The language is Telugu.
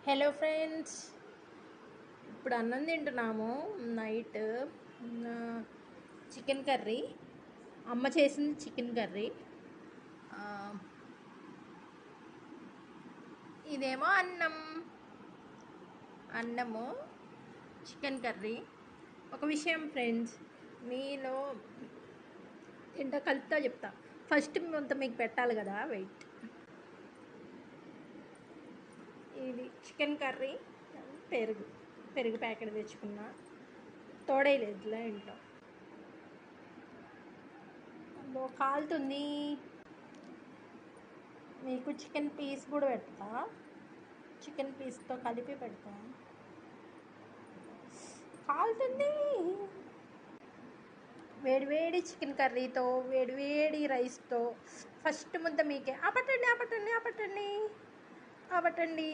హలో ఫ్రెండ్స్, ఇప్పుడు అన్నం తింటున్నాము. నైట్ చికెన్ కర్రీ, అమ్మ చేసింది చికెన్ కర్రీ. ఇదేమో అన్నము చికెన్ కర్రీ. ఒక విషయం ఫ్రెండ్స్, మీలో తింటా కలుపుతా చెప్తా. ఫస్ట్ అంతా మీకు పెట్టాలి కదా, వెయిట్. ఇది చికెన్ కర్రీ, పెరుగు ప్యాకెట్ తెచ్చుకున్నా, తోడేయలేదులే ఇంట్లో. అబ్బో కాలుతుంది. మీకు చికెన్ పీస్ కూడా పెడతా, చికెన్ పీస్తో కలిపి పెడతా. కాలుతుంది. వేడివేడి చికెన్ కర్రీతో, వేడివేడి రైస్తో ఫస్ట్ ముద్ద మీకే. ఆపట్టండి ఆపట్టండి ఆపట్టండి ఆపట్టండి.